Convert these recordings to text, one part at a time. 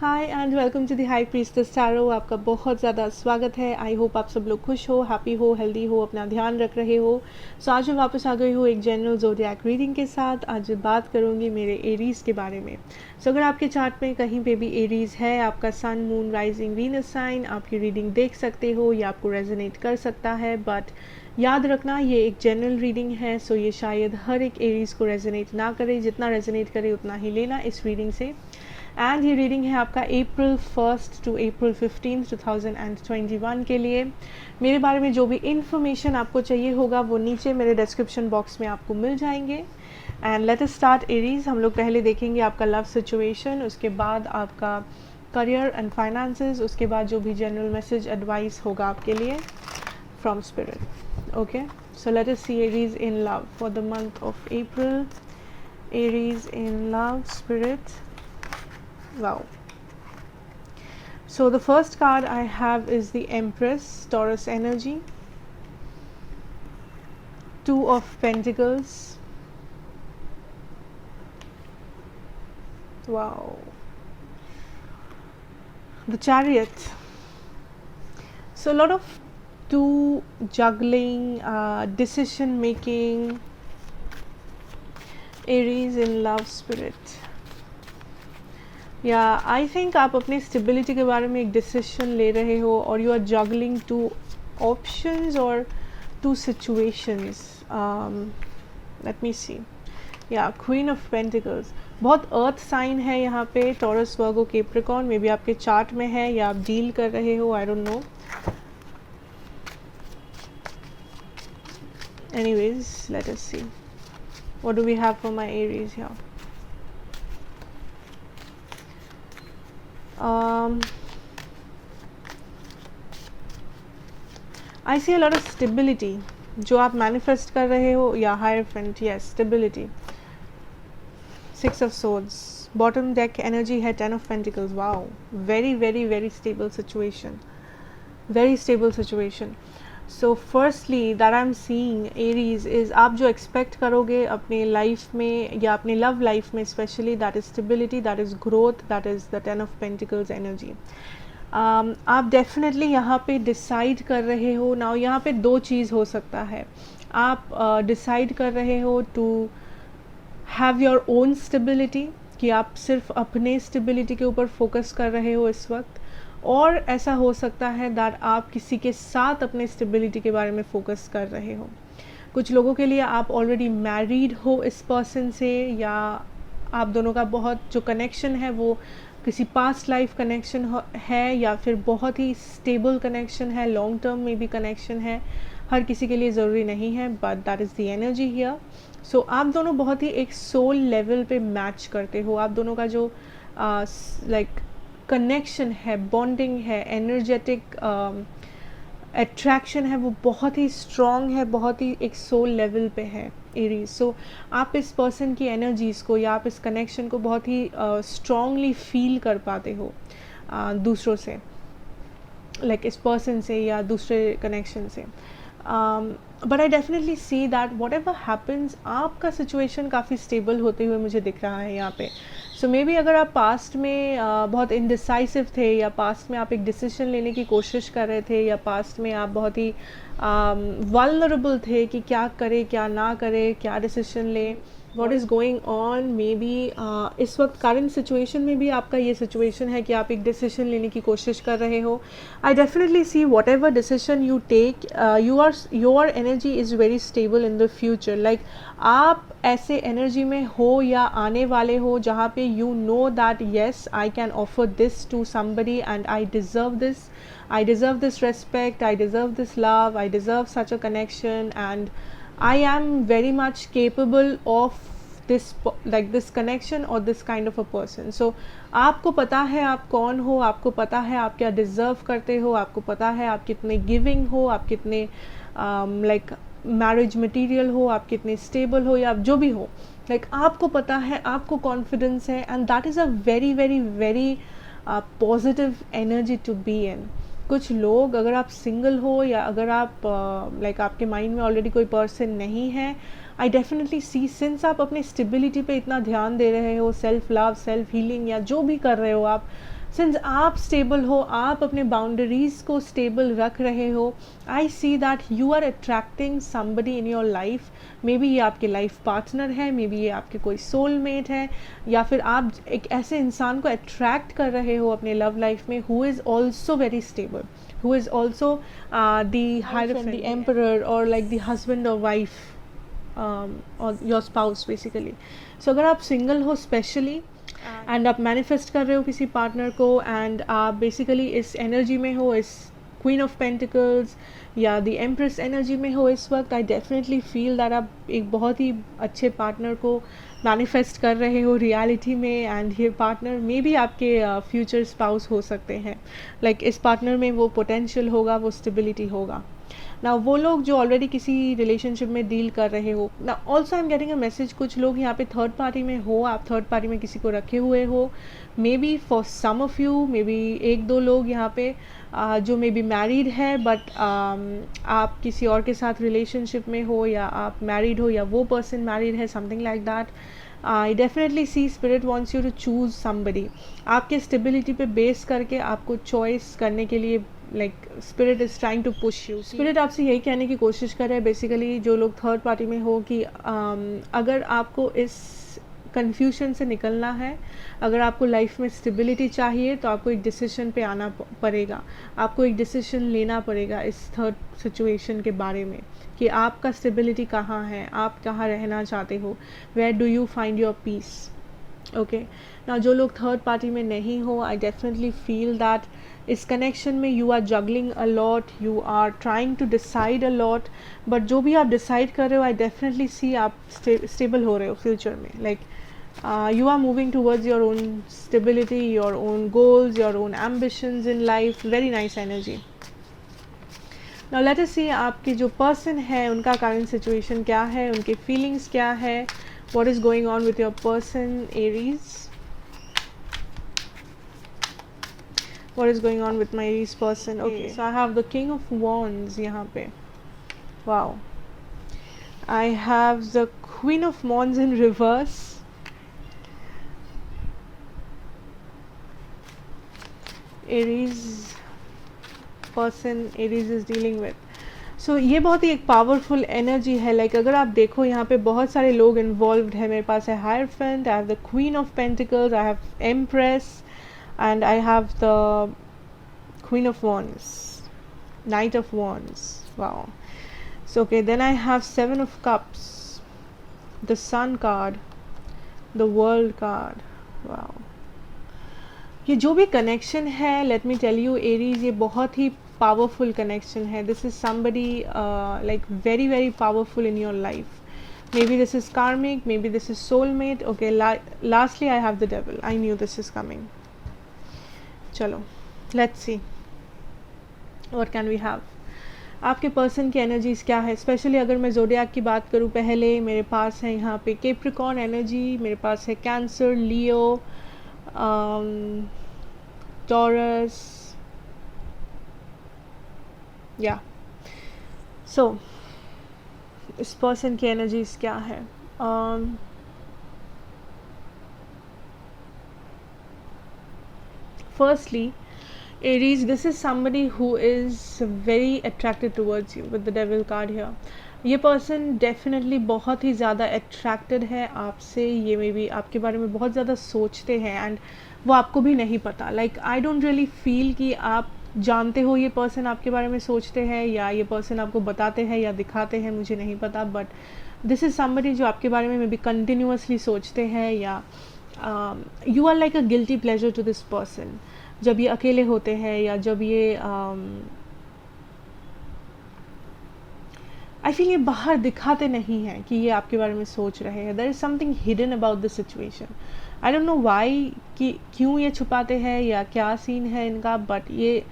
Hi and welcome to the high priestess tarot. आपका बहुत ज़्यादा स्वागत है। आई होप आप सब लोग खुश हो, हैप्पी हो, हेल्दी हो, अपना ध्यान रख रहे हो। सो आज मैं वापस आ गई हूँ एक जनरल ज़ोडिएक रीडिंग के साथ। आज बात करूँगी मेरे एरीज़ के बारे में। सो अगर आपके चार्ट में कहीं पे भी एरीज़ है, आपका सन, मून, राइजिंग, वीनस साइन, आप ये रीडिंग देख सकते हो, ये आपको रेजोनेट कर सकता है। बट याद रखना ये एक जनरल रीडिंग है, सो ये शायद हर एक एरीज़ को रेजोनेट ना करे। जितना रेजोनेट करे उतना ही लेना इस रीडिंग से। एंड ये रीडिंग है आपका अप्रैल 1 टू अप्रैल 15, 2021 के लिए। मेरे बारे में जो भी इन्फॉर्मेशन आपको चाहिए होगा वो नीचे मेरे डिस्क्रिप्शन बॉक्स में आपको मिल जाएंगे। And let us start Aries. हम लोग पहले देखेंगे आपका लव सिचुएशन, उसके बाद आपका करियर एंड फाइनेंसेस, उसके बाद जो भी जनरल मैसेज एडवाइस होगा आपके लिए from spirit. Okay, so let us see Aries in love for the month of April. Aries in love spirit. Wow. So the first card I have is the Empress, Taurus energy. Two of Pentacles. Wow. The Chariot. So a lot of juggling, decision making. Aries in love spirit. या I think आप अपनी stability के बारे में एक decision ले रहे हो और you are juggling two options और two situations. Let me see. या क्वीन ऑफ पेंटिकल्स, बहुत अर्थ साइन है यहाँ पे, Taurus, Virgo, Capricorn. May be आपके चार्ट में है या आप डील कर रहे हो, I don't know. Anyways let us see what do we have for my Aries here. I see a lot of stability जो आप मैनिफेस्ट कर रहे हो, या hierophant, yes, stability. Six of swords, bottom deck energy है, ten of pentacles. Wow, very very very stable situation, very stable situation. So firstly that I am seeing Aries is, आप जो expect करोगे अपने life में या अपने love life में specially, that is stability, that is growth, that is the ten of pentacles energy. आप definitely यहाँ पे डिसाइड कर रहे हो। नाउ यहाँ पे दो चीज़ हो सकता है। आप डिसाइड कर रहे हो to have your own stability, कि आप सिर्फ अपने स्टेबिलिटी के ऊपर फोकस कर रहे हो इस वक्त, और ऐसा हो सकता है दैट आप किसी के साथ अपने स्टेबिलिटी के बारे में फोकस कर रहे हो। कुछ लोगों के लिए आप ऑलरेडी मैरिड हो इस पर्सन से, या आप दोनों का बहुत जो कनेक्शन है वो किसी पास्ट लाइफ कनेक्शन है, या फिर बहुत ही स्टेबल कनेक्शन है, लॉन्ग टर्म में भी कनेक्शन है। हर किसी के लिए ज़रूरी नहीं है, but that is the energy here. So आप दोनों बहुत ही एक सोल लेवल पे मैच करते हो। आप दोनों का जो लाइक कनेक्शन है, बॉन्डिंग है, एनर्जेटिक अट्रैक्शन है, वो बहुत ही स्ट्रॉन्ग है, बहुत ही एक सोल लेवल पे है एरीज। सो आप इस पर्सन की एनर्जीज़ को या आप इस कनेक्शन को बहुत ही स्ट्रॉन्गली फील कर पाते हो दूसरों से, लाइक इस पर्सन से या दूसरे कनेक्शन से। But I definitely see that what ever happens, आपका सिचुएशन काफ़ी स्टेबल होते हुए मुझे दिख रहा है यहाँ पे। सो मे बी अगर आप पास्ट में बहुत इनडिसाइसिव थे, या पास्ट में आप एक डिसीजन लेने की कोशिश कर रहे थे, या पास्ट में आप बहुत ही वल्नरेबल थे कि क्या करे क्या ना करे, क्या डिसीजन ले, what is going on. May be इस वक्त करंट सिचुएशन में भी आपका ये सिचुएशन है कि आप एक डिसीजन लेने की कोशिश कर रहे हो। I definitely see whatever decision you take, your energy is very stable in the future. Like आप ऐसे एनर्जी में हो या आने वाले हो जहाँ पे you know that yes I can offer this to somebody and I deserve this, I deserve this respect, I deserve this love, I deserve such a connection, and I am very much capable of this, like this connection or this kind of a person. So आपको पता है आप कौन हो, आपको पता है आप क्या डिज़र्व करते हो, आपको पता है आप कितने गिविंग हो, आप कितने लाइक मैरिज मटीरियल हो, आप कितने स्टेबल हो, या आप जो भी हो, लाइक आपको पता है, आपको कॉन्फिडेंस है, and that is a very very very positive energy to be in. कुछ लोग, अगर आप सिंगल हो या अगर आप लाइक आपके माइंड में ऑलरेडी कोई पर्सन नहीं है, आई डेफिनेटली सी, सिंस आप अपनी स्टेबिलिटी पे इतना ध्यान दे रहे हो, सेल्फ लव, सेल्फ हीलिंग या जो भी कर रहे हो आप, सिंस आप स्टेबल हो, आप अपने बाउंड्रीज़ को स्टेबल रख रहे हो, I see that you are attracting somebody in your life. May be ये आपके लाइफ पार्टनर है, मे बी ये आपके कोई सोलमेट है, या फिर आप एक ऐसे इंसान को अट्रैक्ट कर रहे हो अपने लव लाइफ में who is also very stable, who is also the Hierophant, the emperor, or like the husband or wife, or your spouse basically. So अगर आप सिंगल हो स्पेशली एंड आप मैनिफेस्ट कर रहे हो किसी पार्टनर को, एंड आप बेसिकली इस एनर्जी में हो, इस क्वीन ऑफ पेंटिकल्स या द एम्प्रेस एनर्जी में हो इस वक्त, आई डेफिनेटली फील दैट आप एक बहुत ही अच्छे पार्टनर को मैनिफेस्ट कर रहे हो रियलिटी में, एंड ये पार्टनर मे भी आपके फ्यूचर स्पाउस हो सकते हैं। लाइक इस पार्टनर में वो पोटेंशियल होगा, वो स्टेबिलिटी होगा ना। वो लोग जो ऑलरेडी किसी रिलेशनशिप में डील कर रहे हो ना, also I am getting a message, कुछ लोग यहाँ पे थर्ड पार्टी में हो, आप थर्ड पार्टी में किसी को रखे हुए हो, maybe for some of you, maybe एक दो लोग यहाँ पे जो मे बी मैरिड है, बट आप किसी और के साथ रिलेशनशिप में हो, या आप मैरिड हो या वो पर्सन मैरिड है, something like that. I definitely see spirit wants you to choose somebody. आपके स्टेबिलिटी पे बेस करके आपको चॉइस करने के लिए like spirit is trying to push you. Spirit आपसे यही कहने की कोशिश कर रहा है बेसिकली, जो लोग थर्ड पार्टी में हो, कि अगर आपको इस कन्फ्यूजन से निकलना है, अगर आपको लाइफ में स्टेबिलिटी चाहिए, तो आपको एक डिसीजन पे आना पड़ेगा, आपको एक डिसीजन लेना पड़ेगा इस थर्ड सिचुएशन के बारे में, कि आपका स्टेबिलिटी कहाँ है, आप कहाँ रहना चाहते हो, where do you find your peace. Okay ना, जो लोग थर्ड पार्टी में नहीं हो, आई डेफिनेटली फील दैट इस कनेक्शन में you are juggling a lot, you are trying to decide a lot, but जो भी आप डिसाइड कर रहे हो, आई डेफिनेटली सी आप स्टेबल हो रहे हो फ्यूचर में। Like you are moving towards your own stability, your own goals, your own ambitions in life. Very nice energy. Now let us see आपके जो person है उनका current situation क्या है, उनके feelings क्या है, what is going on with your person, Aries. What is going on with my Aries person? Okay, so I have the King of Wands यहाँ पे. Wow. I have the Queen of Wands in reverse. Aries person, Aries is dealing with. So ये बहुत ही एक powerful energy है। Like अगर आप देखो यहाँ पे बहुत सारे लोग इन्वॉल्व्ड है। मेरे पास है hierophant, I have the queen of pentacles, I have empress, and I have the queen of wands, knight of wands. Wow. So okay, then I have seven of cups, the sun card, the world card. Wow, ये जो भी connection है, let me tell you Aries, ये बहुत ही powerful connection है। This is somebody like very very powerful in your life. May be this is कार्मिक, may be this is soulmate. Okay, lastly I have the devil. I knew this is coming. चलो let's see what can we have. आपके person की energies क्या है, specially अगर मैं zodiac की बात करूँ, पहले मेरे पास है यहाँ पे कैप्रिकॉर्न एनर्जी, मेरे पास है कैंसर, लियो, Taurus, yeah. So इस पर्सन की एनर्जीज क्या है? Firstly, Aries, this is somebody who is very attracted towards you with the Devil card here. ये पर्सन डेफिनेटली बहुत ही ज़्यादा अट्रैक्टेड है आपसे। ये मे बी आपके बारे में बहुत ज़्यादा सोचते हैं, एंड वो आपको भी नहीं पता। Like I don't really feel कि आप जानते हो ये पर्सन आपके बारे में सोचते हैं, या ये पर्सन आपको बताते हैं या दिखाते हैं, मुझे नहीं पता। बट दिस इज़ समबडी जो आपके बारे में मे बी कंटिन्यूसली सोचते हैं, या you are like a guilty pleasure to this person. जब ये अकेले होते हैं, या जब ये आई फील ये बाहर दिखाते नहीं हैं कि ये आपके बारे में सोच रहे हैं। There is something hidden about the situation. I don't know why, कि क्यों ये छुपाते हैं या क्या सीन है इनका, बट ये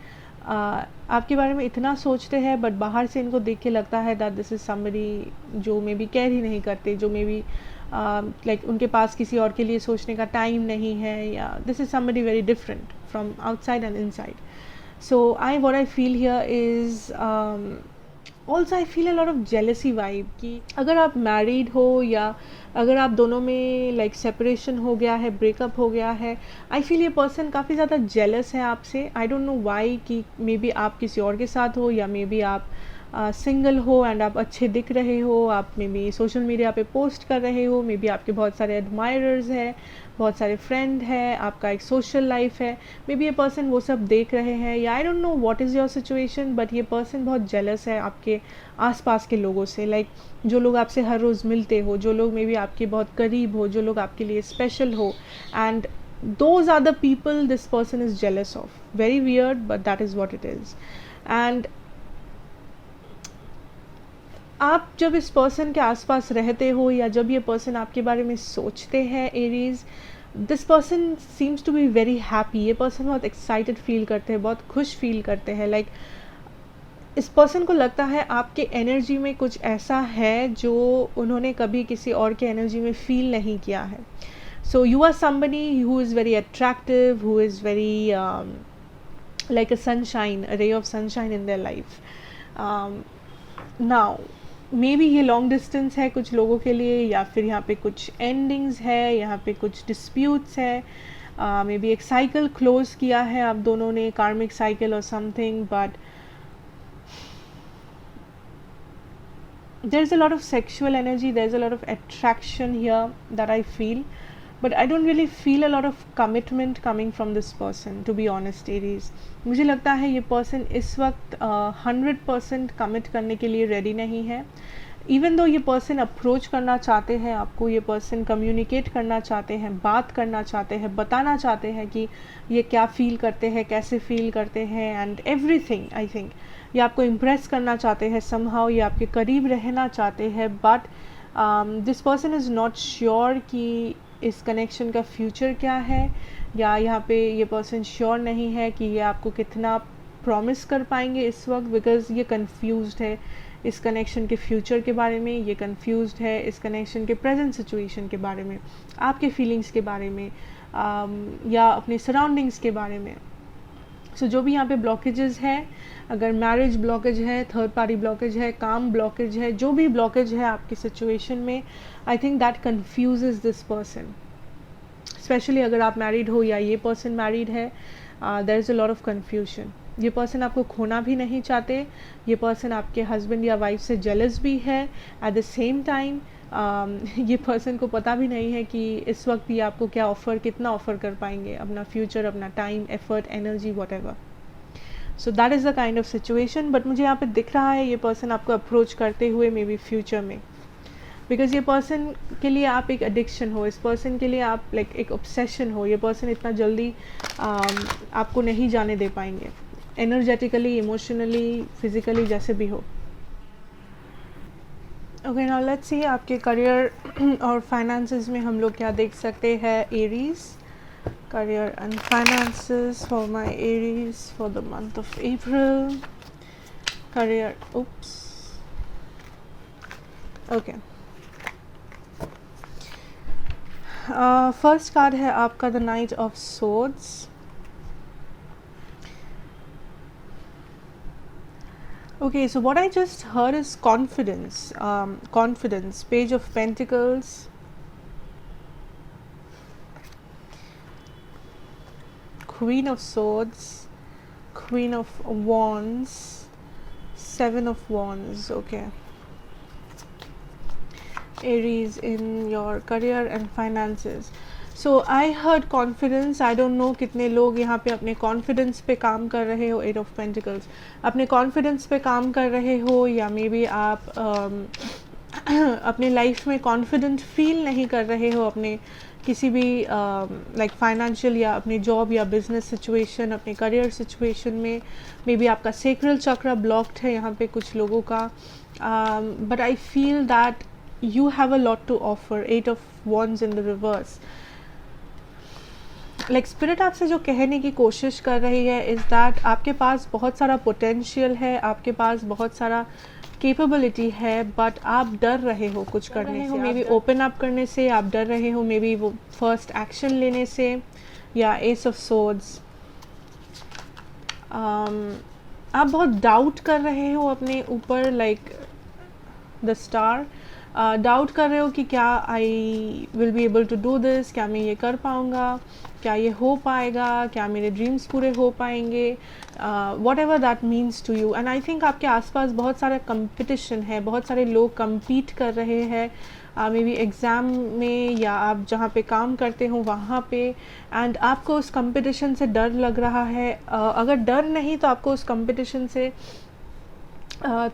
आपके बारे में इतना सोचते हैं, बट बाहर से इनको देख के लगता है दैट दिस इज़ समबडी जो मे बी केयर ही नहीं करते, जो मे बी लाइक उनके पास किसी और के लिए सोचने का टाइम नहीं है, या this is somebody very different from outside and inside. So what I feel here is also I feel a lot of jealousy vibe कि अगर आप मैरिड हो या अगर आप दोनों में लाइक सेपरेशन हो गया है, ब्रेकअप हो गया है, आई फील ये पर्सन काफ़ी ज़्यादा जेलस है आपसे. आई डोंट नो वाई कि मे बी आप किसी और के साथ हो या मे बी आप सिंगल हो एंड आप अच्छे दिख रहे हो, आप मे बी सोशल मीडिया पे पोस्ट कर रहे हो, मे बी आपके बहुत सारे एडमायरर्स हैं, बहुत सारे फ्रेंड हैं, आपका एक सोशल लाइफ है, मे बी ये पर्सन वो सब देख रहे हैं या आई don't know what is your situation, but ये पर्सन बहुत जेलस है आपके आसपास के लोगों से. लाइक जो लोग आपसे हर रोज़ मिलते हो, जो लोग मे बी आपके बहुत करीब हो, जो लोग आपके लिए स्पेशल हो, and those are the people this person is jealous of. Very weird, but that is what it is. And आप जब इस पर्सन के आसपास रहते हो या जब ये पर्सन आपके बारे में सोचते हैं Aries, this person seems to be very happy. ये पर्सन बहुत एक्साइटेड फील करते हैं, बहुत खुश फील करते हैं. लाइक इस पर्सन को लगता है आपके एनर्जी में कुछ ऐसा है जो उन्होंने कभी किसी और के एनर्जी में फील नहीं किया है. So you are somebody who is very attractive, who is very like a sunshine, a ray of sunshine in their life. Now may be ये लॉन्ग डिस्टेंस है कुछ लोगों के लिए, या फिर यहाँ पे कुछ एंडिंग्स है, यहाँ पे कुछ डिस्प्यूट्स है, मे बी एक साइकिल क्लोज किया है आप दोनों ने, कार्मिक साइकिल और something, but there is a lot of sexual energy, there is a lot of attraction here that I feel, but I don't really feel a lot of commitment coming from this person, to be honest Aries. मुझे लगता है ये person इस वक्त 100% commit करने के लिए ready नहीं है. इवन दो ये पर्सन अप्रोच करना चाहते हैं आपको, ये पर्सन कम्युनिकेट करना चाहते हैं, बात करना चाहते हैं, बताना चाहते हैं कि ये क्या फील करते हैं, कैसे फील करते हैं, एंड एवरीथिंग. आई थिंक ये आपको इम्प्रेस करना चाहते हैं समहाउ, ये आपके करीब रहना चाहते हैं, but this person is not sure कि इस कनेक्शन का फ्यूचर क्या है, या यहाँ पे ये पर्सन श्योर नहीं है कि ये आपको कितना प्रॉमिस कर पाएंगे इस वक्त, बिकॉज ये कंफ्यूज्ड है इस कनेक्शन के फ्यूचर के बारे में, ये कंफ्यूज्ड है इस कनेक्शन के प्रेजेंट सिचुएशन के बारे में, आपके फीलिंग्स के बारे में, या अपने सराउंडिंग्स के बारे में. सो जो भी यहाँ पे ब्लॉकेजेस है, अगर मैरिज ब्लॉकेज है, थर्ड पार्टी ब्लॉकेज है, काम ब्लॉकेज है, जो भी ब्लॉकेज है आपकी सिचुएशन में, I think that confuses this person. Specially अगर आप मैरिड हो या ये पर्सन मैरिड है, there is a lot of confusion. ये पर्सन आपको खोना भी नहीं चाहते, ये पर्सन आपके हस्बैंड या वाइफ से जेलस भी है. एट द सेम टाइम ये पर्सन को पता भी नहीं है कि इस वक्त ये आपको क्या ऑफ़र, कितना ऑफ़र कर पाएंगे, अपना फ्यूचर, अपना time, effort, energy, what ever. So that is the kind of situation. But मुझे यहाँ पे दिख रहा है ये पर्सन आपको अप्रोच करते हुए मे बी फ्यूचर में, बिकॉज ये पर्सन के लिए आप एक एडिक्शन हो, इस पर्सन के लिए आप लाइक एक ऑब्सेशन हो. ये पर्सन इतना जल्दी आपको नहीं जाने दे पाएंगे, एनर्जेटिकली, इमोशनली, फिजिकली, जैसे भी हो. ओके, नाउ लेट्स सी आपके करियर और फाइनेंसेस में हम लोग क्या देख सकते हैं Aries. Career and finances for my Aries for the month of April. Career, oops, okay. First card है आपका the night of swords. Okay, so what I just heard is confidence. Confidence. Page of Pentacles. Queen of Swords. Queen of Wands. Seven of Wands. Okay. Aries, in your career and finances. So I heard confidence. I don't no कितने लोग यहाँ पे अपने confidence पे काम कर रहे हो. 8 ऑफ पेंटिकल्स. अपने कॉन्फिडेंस पे काम कर रहे हो, या मे बी आप अपने लाइफ में कॉन्फिडेंट फील नहीं कर रहे हो अपने किसी भी लाइक फाइनेंशियल या अपने जॉब या बिजनेस सिचुएशन, अपने करियर सिचुएशन में. मे बी आपका सेक्रल चक्र ब्लॉक्ड है यहाँ पे कुछ लोगों का. But I feel that you have a lot to offer. 8 of wands in the reverse. Like spirit आपसे जो कहने की कोशिश कर रही है इज़ दैट आपके पास बहुत सारा पोटेंशियल है, आपके पास बहुत सारा कैपेबिलिटी है, बट आप डर रहे हो कुछ करने से. मे बी ओपन अप करने से आप डर रहे हो, मे बी वो फर्स्ट एक्शन लेने से, या एस ऑफ सोर्ड्स. आप बहुत डाउट कर रहे हो अपने ऊपर, लाइक द स्टार, डाउट कर रहे हो कि क्या I will be able to do this, क्या मैं ये कर पाऊँगा, क्या ये हो पाएगा, क्या मेरे ड्रीम्स पूरे हो पाएंगे, whatever that means to you. And I think आपके आसपास बहुत सारा कंपटीशन है, बहुत सारे लोग compete कर रहे हैं, मे बी एग्ज़ाम में या आप जहाँ पे काम करते हो वहाँ पे, एंड आपको उस कंपटीशन से डर लग रहा है। अगर डर नहीं तो आपको उस कंपटीशन से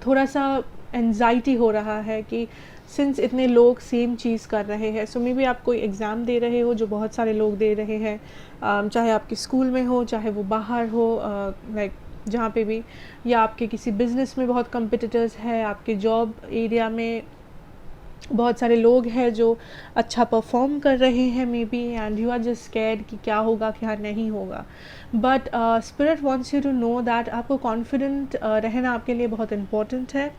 थोड़ा सा एनजाइटी हो रहा है कि सिंस इतने लोग सेम चीज़ कर रहे हैं। सो मे बी आप कोई एग्ज़ाम दे रहे हो जो बहुत सारे लोग दे रहे हैं, चाहे आपके स्कूल में हो, चाहे वो बाहर हो, लाइक जहाँ पे भी, या आपके किसी बिज़नेस में बहुत कंपिटिटर्स है, आपके जॉब एरिया में बहुत सारे लोग हैं जो अच्छा परफॉर्म कर रहे हैं maybe, and you are just scared कि क्या होगा क्या नहीं होगा। But spirit wants you to know that आपको कॉन्फिडेंट रहना आपके लिए बहुत इम्पॉर्टेंट है।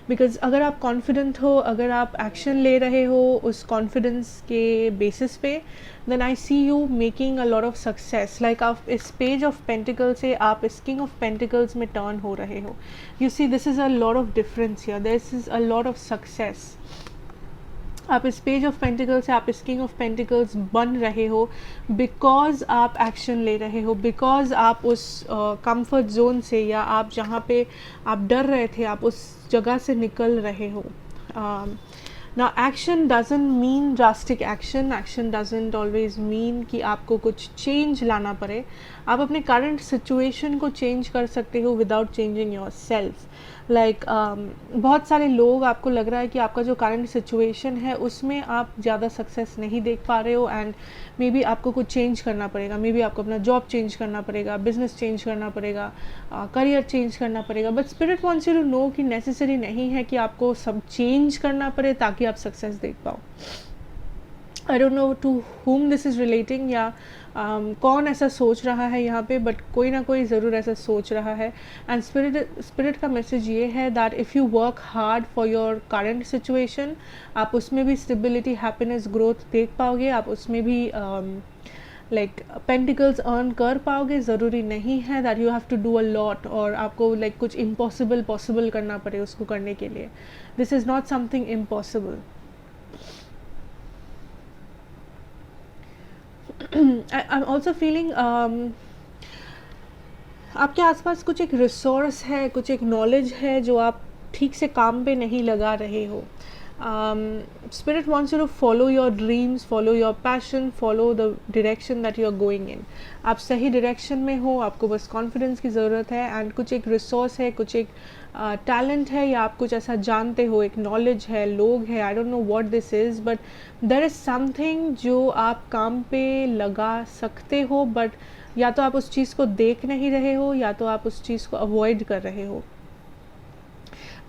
बिकॉज अगर आप कॉन्फिडेंट हो, अगर आप एक्शन ले रहे हो उस कॉन्फिडेंस के बेसिस पे, then I see you making a lot of success. Like आप इस पेज ऑफ पेंटिकल से आप इस किंग ऑफ पेंटिकल्स में टर्न हो रहे हो। You see this is a lot of difference here, this is a lot of success. आप इस पेज ऑफ पेंटिकल्स से आप इस किंग ऑफ पेंटिकल्स बन रहे हो बिकॉज आप एक्शन ले रहे हो, बिकॉज आप उस कंफर्ट जोन से, या आप जहाँ पे आप डर रहे थे, आप उस जगह से निकल रहे हो। ना action doesn't mean drastic action, action doesn't always mean कि आपको कुछ चेंज लाना पड़े। आप अपने करंट सिचुएशन को चेंज कर सकते हो without changing your self. Like बहुत सारे लोग, आपको लग रहा है कि आपका जो करंट सिचुएशन है उसमें आप ज़्यादा सक्सेस नहीं देख पा रहे हो, एंड मे बी आपको कुछ चेंज करना पड़ेगा, मे बी आपको अपना जॉब चेंज करना पड़ेगा, बिजनेस चेंज करना पड़ेगा, करियर चेंज करना पड़ेगा। But spirit wants you to know कि नेसेसरी नहीं है कि आपको सब चेंज करना पड़े ताकि आप सक्सेस देख पाओ। I don't know to whom this is relating, या कौन ऐसा सोच रहा है यहाँ पे, बट कोई ना कोई ज़रूर ऐसा सोच रहा है। एंड स्पिरिट का मैसेज ये है that if you work hard for your current situation, आप उसमें भी स्टेबिलिटी, हैप्पीनेस, ग्रोथ देख पाओगे, आप उसमें भी लाइक पेंटिकल्स अर्न कर पाओगे। ज़रूरी नहीं है that you have to do a lot, और आपको लाइक कुछ इम्पॉसिबल पॉसिबल करना पड़े उसको करने के लिए। This is not something impossible. I'm also feeling आपके आसपास कुछ एक रिसोर्स है, कुछ एक नॉलेज है जो आप ठीक से काम पे नहीं लगा रहे हो। Spirit wants you to follow your dreams, follow your passion, follow the direction that you are going in. आप सही डायरेक्शन में हो, आपको बस कॉन्फिडेंस की ज़रूरत है, एंड कुछ एक रिसोर्स है, कुछ एक टैलेंट है, या आप कुछ ऐसा जानते हो, एक नॉलेज है, लोग है, I don't know what this is, but there is something जो आप काम पे लगा सकते हो, बट या तो आप उस चीज़ को देख नहीं रहे हो, या तो आप उस चीज़ को अवॉइड कर रहे हो।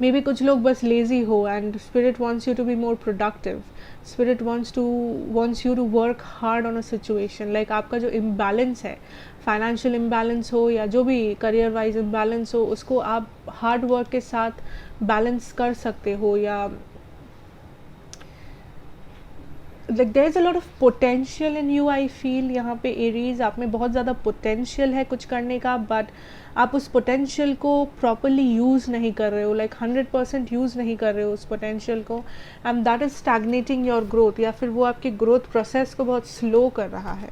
मे बी कुछ लोग बस लेज़ी हो, and spirit wants you to be more productive. Spirit wants you to work hard on a situation. Like आपका जो इम्बैलेंस है, फाइनेंशियल इम्बैलेंस हो या जो भी करियर वाइज इम्बैलेंस हो, उसको आप हार्ड वर्क के साथ बैलेंस कर सकते हो। या like there is a lot of potential in you, I feel यहाँ पे एरीज, आप में बहुत ज़्यादा पोटेंशियल है कुछ करने का, बट आप उस पोटेंशियल को प्रॉपरली यूज़ नहीं कर रहे हो, लाइक 100% यूज़ नहीं कर रहे हो उस पोटेंशियल को, and that is stagnating your growth, या फिर वो आपके ग्रोथ प्रोसेस को बहुत स्लो कर रहा है।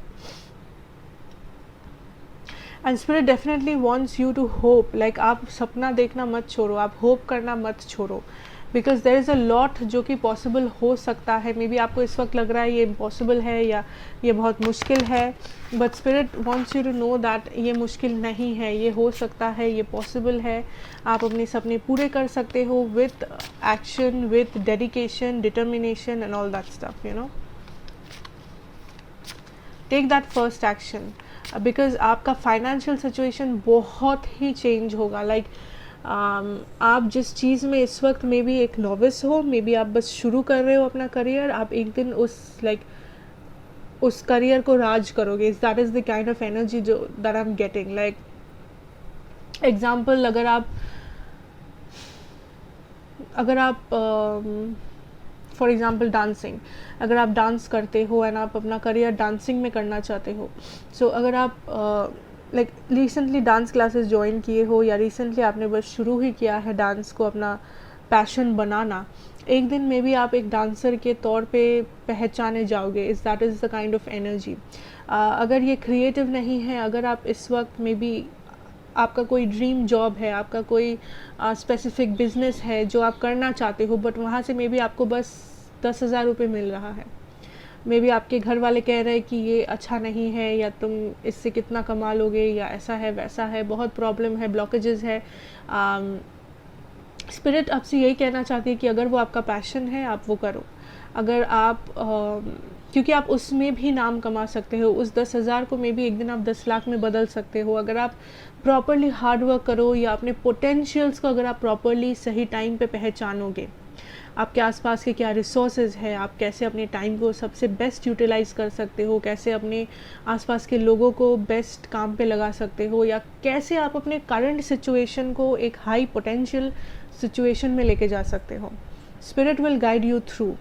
And spirit definitely wants you to hope, like आप सपना देखना मत छोड़ो, आप होप करना मत छोड़ो, because there is a lot जो कि पॉसिबल हो सकता है। मे बी आपको इस वक्त लग रहा है ये इम्पॉसिबल है या ये बहुत मुश्किल है, but spirit wants you to know that ये मुश्किल नहीं है, ये हो सकता है, ये पॉसिबल है। आप अपने सपने पूरे कर सकते हो with action, with dedication, determination and all that stuff, you know. Take that first action, because आपका फाइनेंशियल सिचुएशन बहुत ही चेंज होगा। लाइक आप जिस चीज़ में इस वक्त मे बी एक नॉविस हो, मे बी आप बस शुरू कर रहे हो अपना करियर, आप एक दिन उस करियर को राज करोगे। That is the kind of energy जो that I am getting. Like example, अगर आप फॉर एग्ज़ाम्पल डांसिंग, अगर आप डांस करते हो एंड आप अपना करियर डांसिंग में करना चाहते हो, सो अगर आप like recently dance classes join किए हो या रिसेंटली आपने बस शुरू ही किया है डांस को अपना पैशन बनाना, एक दिन में भी आप एक डांसर के तौर पे पहचाने जाओगे. Is that is the kind of energy. अगर ये क्रिएटिव नहीं है, अगर आप इस वक्त में भी आपका कोई ड्रीम जॉब है, आपका कोई स्पेसिफिक बिजनेस है जो आप करना चाहते हो, बट वहाँ से मे बी आपको बस 10,000 रुपये मिल रहा है, मे बी आपके घर वाले कह रहे हैं कि ये अच्छा नहीं है या तुम इससे कितना कमा लोगे या ऐसा है वैसा है, बहुत प्रॉब्लम है, ब्लॉकेजेस है. स्पिरिट आपसे यही कहना चाहती है कि अगर वो आपका पैशन है आप वो करो. अगर आप क्योंकि आप उसमें भी नाम कमा सकते हो, उस 10,000 को मे बी एक दिन आप 10 लाख में बदल सकते हो. अगर आप प्रॉपरली हार्ड वर्क करो या अपने पोटेंशियल्स को अगर आप प्रॉपरली सही टाइम पे पहचानोगे, आपके आसपास के क्या रिसोर्सेज हैं, आप कैसे अपने टाइम को सबसे बेस्ट यूटिलाइज़ कर सकते हो, कैसे अपने आसपास के लोगों को बेस्ट काम पे लगा सकते हो, या कैसे आप अपने करंट सिचुएशन को एक हाई पोटेंशियल सिचुएशन में लेके जा सकते हो. Spirit will guide you through.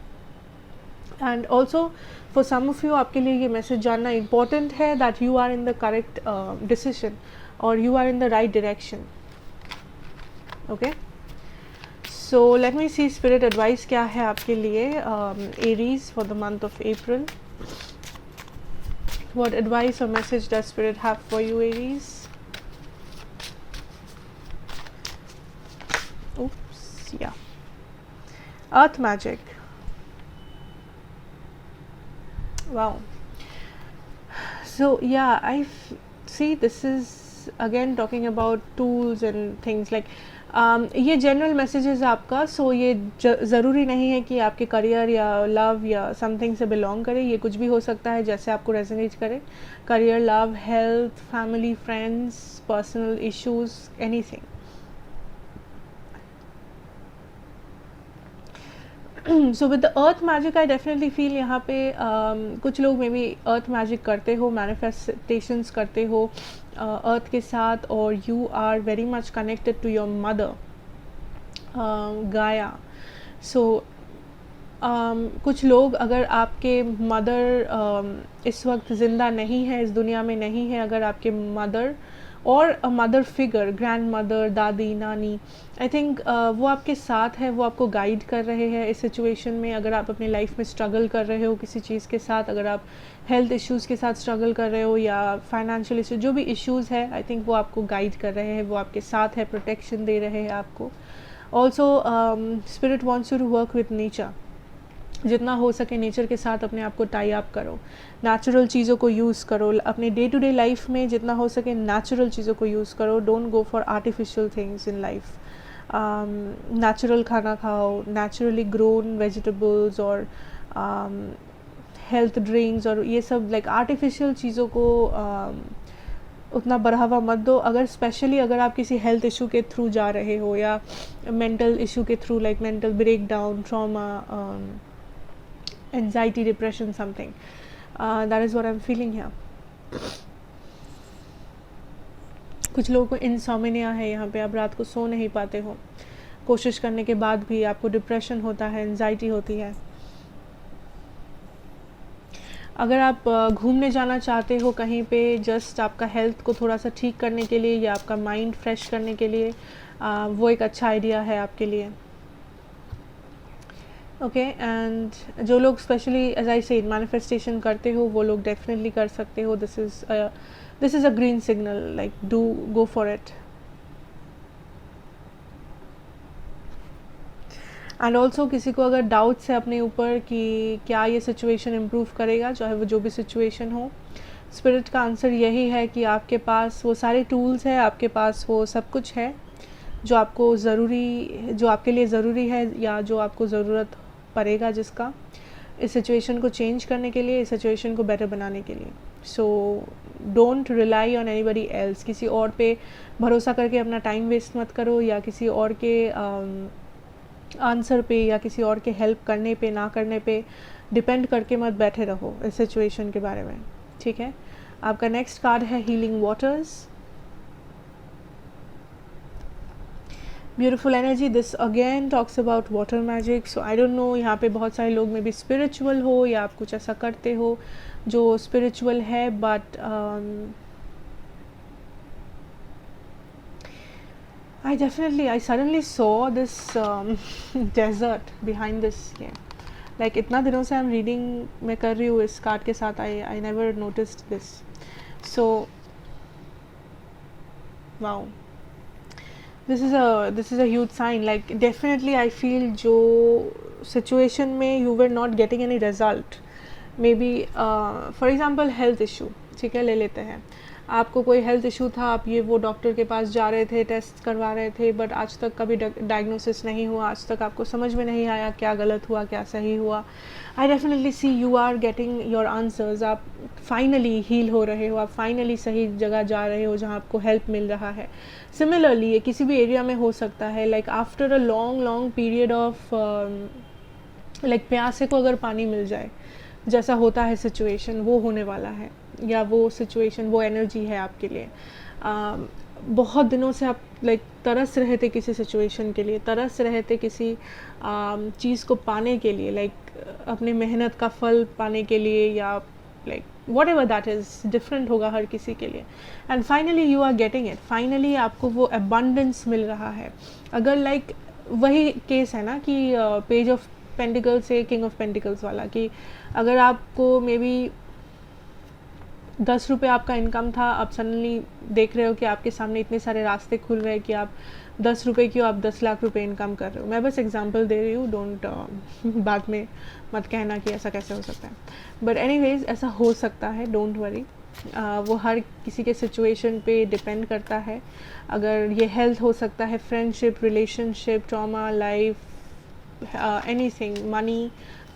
And also for some of you, आपके लिए ये मैसेज जानना इम्पॉर्टेंट है that you are in the correct decision और you are in the right direction. Okay, so let me see spirit advice क्या है आपके लिए Aries for the month of April. What advice और message does spirit have for you Aries? oops yeah, earth magic. Wow. So yeah, see this is again talking about tools and things like ये general messages आपका. सो ये ज़रूरी नहीं है कि आपके career या लव या समथिंग से बिलोंग करे, ये कुछ भी हो सकता है जैसे आपको रेजोनेट करे. Career, love, health, family, friends, personal issues, anything. So with the earth magic I definitely feel यहाँ पे कुछ लोग मे बी अर्थ मैजिक करते हो, मैनिफेस्टेशंस करते हो अर्थ के साथ, और you are very much connected to your mother Gaia. So कुछ लोग, अगर आपके मदर इस वक्त ज़िंदा नहीं है, इस दुनिया में नहीं है, अगर आपके मदर और a mother figure, grand mother, दादी, नानी, आई थिंक वो आपके साथ है, वो आपको गाइड कर रहे हैं इस सिचुएशन में. अगर आप अपनी लाइफ में स्ट्रगल कर रहे हो किसी चीज़ के साथ, अगर आप हेल्थ इश्यूज़ के साथ स्ट्रगल कर रहे हो या फाइनेंशियल इशू, जो भी इश्यूज़ है, आई थिंक वो आपको गाइड कर रहे हैं, वो आपके साथ है, प्रोटेक्शन दे रहे हैं आपको. Also spirit wants you to work with nature. जितना हो सके नेचर के साथ अपने आप को टाई अप करो, नेचुरल चीज़ों को यूज़ करो अपने डे टू डे लाइफ में. जितना हो सके नेचुरल चीज़ों को यूज़ करो. Don't go for artificial things in life. Natural खाना खाओ, नेचुरली ग्रोन वेजिटेबल्स और हेल्थ ड्रिंक्स, और ये सब लाइक आर्टिफिशियल चीज़ों को उतना बढ़ावा मत दो. अगर स्पेशली अगर आप किसी हेल्थ इशू के थ्रू जा रहे हो या मेंटल इशू के through, like mental break down, trauma, anxiety, depression, something, that is what I'm feeling here. कुछ लोगों को इंसोमिनिया है यहाँ पे, आप रात को सो नहीं पाते हो, कोशिश करने के बाद भी आपको डिप्रेशन होता है, एंजाइटी होती है. अगर आप घूमने जाना चाहते हो कहीं पे, जस्ट आपका हेल्थ को थोड़ा सा ठीक करने के लिए या आपका माइंड फ्रेश करने के लिए, वो एक अच्छा आइडिया है आपके लिए. ओके, एंड जो लोग specially as I said manifestation करते हो, वो लोग डेफिनेटली कर सकते हो. This is a green signal, like do go for it. And also किसी को अगर डाउट्स है अपने ऊपर कि क्या ये सिचुएशन इम्प्रूव करेगा, चाहे वो जो भी सिचुएशन हो, स्पिरिट का आंसर यही है कि आपके पास वो सारे टूल्स हैं, आपके पास वो सब कुछ है जो आपको ज़रूरी, जो आपके लिए ज़रूरी है या जो आपको ज़रूरत पड़ेगा जिसका, इस सिचुएशन को चेंज करने के लिए, इस सिचुएशन को बेटर बनाने के लिए. So don't rely on anybody else. किसी और पे भरोसा करके अपना टाइम वेस्ट मत करो, या किसी और के आंसर पे या किसी और के हेल्प करने पे ना करने पे डिपेंड करके मत बैठे रहो इस सिचुएशन के बारे में. ठीक है, आपका नेक्स्ट कार्ड है healing waters. Beautiful energy. This again talks about water magic. So I don't no, यहाँ पे बहुत सारे लोग में भी स्पिरिचुअल हो या आप कुछ ऐसा करते हो जो स्पिरिचुअल है, but I suddenly saw this desert behind this game. Like इतना दिनों से I'm reading, मैं कर रही हूँ इस कार्ड के साथ, I never noticed this. So wow, this is a huge sign. Like definitely I feel जो situation में you were not getting any result, maybe for example health issue, ठीक है, ले लेते हैं, आपको कोई हेल्थ इशू था, आप ये वो डॉक्टर के पास जा रहे थे, टेस्ट करवा रहे थे, बट आज तक कभी डायग्नोसिस नहीं हुआ, आज तक आपको समझ में नहीं आया क्या गलत हुआ क्या सही हुआ. I definitely see you are getting your answers. आप फाइनली हील हो रहे हो, आप फाइनली सही जगह जा रहे हो जहाँ आपको हेल्प मिल रहा है. सिमिलरली ये किसी भी एरिया में हो सकता है. Like after a long period of like प्यासे को अगर पानी मिल जाए, जैसा होता है सिचुएशन, वो होने वाला है, या वो सिचुएशन, वो एनर्जी है आपके लिए. बहुत दिनों से आप लाइक तरस रहे थे किसी सिचुएशन के लिए, तरस रहे थे किसी चीज़ को पाने के लिए, लाइक अपनी मेहनत का फल पाने के लिए, या like whatever that is, different होगा हर किसी के लिए. And finally you are getting it. Finally आपको वो अबंडेंस मिल रहा है. अगर लाइक वही केस है ना कि पेज ऑफ पेंटिकल्स से किंग ऑफ पेंटिकल्स वाला, कि अगर आपको मे बी 10 रुपये आपका इनकम था, आप सडनली देख रहे हो कि आपके सामने इतने सारे रास्ते खुल रहे हैं कि आप 10 रुपये की आप 10 लाख रुपए इनकम कर रहे हो. मैं बस एग्जांपल दे रही हूँ, डोंट बाद में मत कहना कि ऐसा कैसे हो सकता है. बट एनीवेज ऐसा हो सकता है, डोंट वरी. वो हर किसी के सिचुएशन पे डिपेंड करता है. अगर ये हेल्थ हो सकता है, friendship, relationship, trauma, life, anything, money,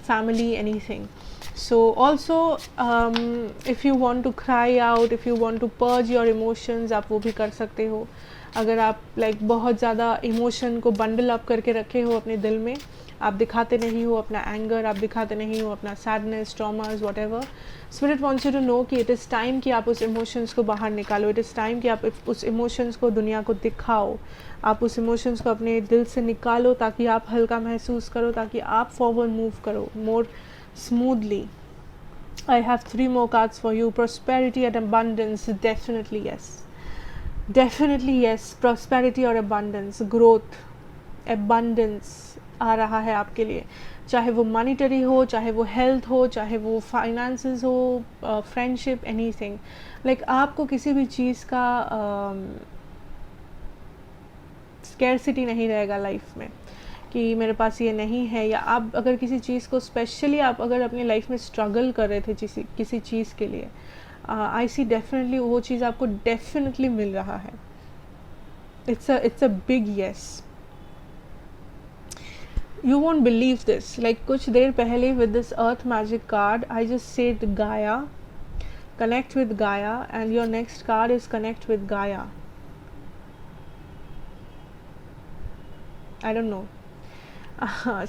family, anything. So also if you want to cry out, if you want to purge your emotions, आप वो भी कर सकते हो. अगर आप लाइक बहुत ज़्यादा इमोशन को बंडल अप करके रखे हो अपने दिल में, आप दिखाते नहीं हो अपना एंगर, आप दिखाते नहीं हो अपना sadness, traumas, whatever, spirit wants you to know कि इट इज़ टाइम कि आप उस इमोशंस को बाहर निकालो. इट इज़ टाइम कि आप उस इमोशंस को दुनिया को दिखाओ. आप उस इमोशंस को अपने दिल से निकालो ताकि आप हल्का महसूस करो, ताकि आप फॉरवर्ड मूव करो मोर smoothly. I have 3 more cards for you. Prosperity and abundance, definitely yes. Definitely yes. Prosperity और abundance, growth, abundance आ रहा है आपके लिए. चाहे वो मॉनिटरी हो, चाहे वो हेल्थ हो, चाहे वो फाइनेंसेस हो, फ्रेंडशिप, एनीथिंग. लाइक आपको किसी भी चीज़ का स्कैरसिटी नहीं रहेगा लाइफ में कि मेरे पास ये नहीं है. या आप अगर किसी चीज़ को, स्पेशली आप अगर अपनी लाइफ में स्ट्रगल कर रहे थे किसी चीज़ के लिए, आई सी डेफिनेटली वो चीज़ आपको डेफिनेटली मिल रहा है. It's a big yes. You won't believe this. Like कुछ देर पहले with this earth magic card I just said गाया, कनेक्ट विद गाया, and your next card is connect with गाया. I don't know.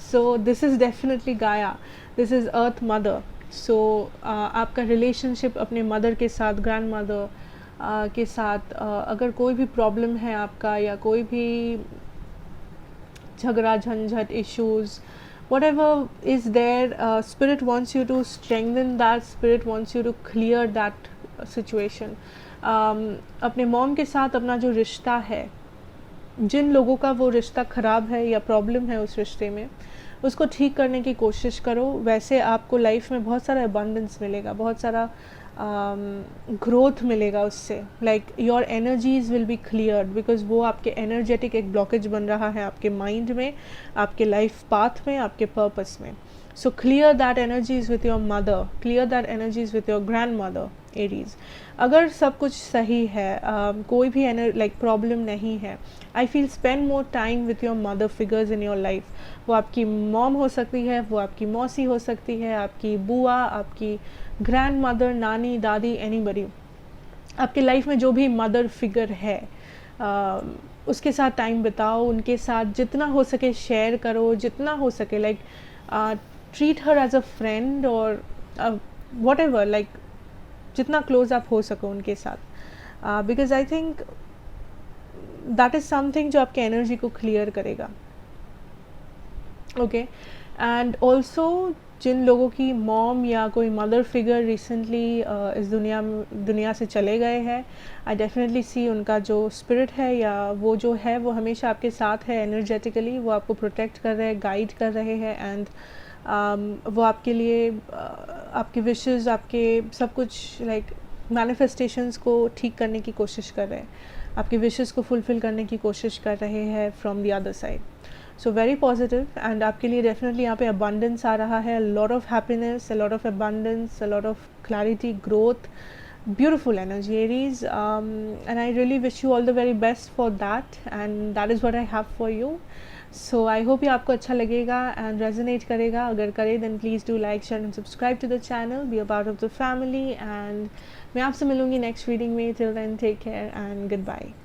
So this is definitely Gaia. This is Earth Mother. So आपका relationship अपने mother के साथ, grand mother के साथ, अगर कोई भी प्रॉब्लम है आपका, या कोई भी झगड़ा झंझट, issues, whatever is there, spirit wants you to strengthen that. Spirit wants you to clear that situation. अपने मॉम के साथ अपना जो रिश्ता है, जिन लोगों का वो रिश्ता ख़राब है या प्रॉब्लम है उस रिश्ते में, उसको ठीक करने की कोशिश करो. वैसे आपको लाइफ में बहुत सारा अबंडेंस मिलेगा, बहुत सारा ग्रोथ मिलेगा उससे. Like your energies will be cleared, because वो आपके एनर्जेटिक एक ब्लॉकेज बन रहा है आपके माइंड में, आपके लाइफ पाथ में, आपके पर्पस में. So clear that energies with your mother, clear that energies with your grand mother, Aries. अगर सब कुछ सही है, कोई भी लाइक प्रॉब्लम नहीं है, I feel spend more time with your mother figures in your life. वो आपकी मॉम हो सकती है, वो आपकी मौसी हो सकती है, आपकी बुआ, आपकी ग्रैंड मदर, नानी, दादी, एनीबडी. आपके लाइफ में जो भी मदर फिगर है, उसके साथ टाइम बिताओ, उनके साथ जितना हो सके शेयर करो, जितना हो सके. लाइक ट्रीट हर एज अ फ्रेंड और वॉट एवर, लाइक जितना क्लोज आप हो सको उनके साथ. Because I think that is something जो आपके एनर्जी को क्लियर करेगा. ओके. एंड ऑल्सो जिन लोगों की मॉम या कोई मदर फिगर रिसेंटली इस दुनिया से चले गए हैं, आई डेफिनेटली सी उनका जो स्पिरिट है या वो जो है वो हमेशा आपके साथ है एनर्जेटिकली, वो आपको प्रोटेक्ट कर रहे हैं, गाइड कर रहे हैं, एंड वो आपके लिए आपके विशेस, आपके सब कुछ लाइक मैनिफेस्टेशंस को ठीक करने की कोशिश कर रहे हैं, आपके विशेस को फुलफ़िल करने की कोशिश कर रहे हैं from the other side. So very positive, and आपके लिए डेफिनेटली यहाँ पे अबंडेंस आ रहा है, lot of happiness, a lot of abundance, a lot of clarity, growth, beautiful energy Aries, and I really wish you all the very best for that, and that is what I have for you. So I hope ये आपको अच्छा लगेगा and resonate करेगा. अगर करे then please do like, share and subscribe to the channel, be a part of the family, and मैं आपसे मिलूँगी next reading में. Till then, take care and goodbye.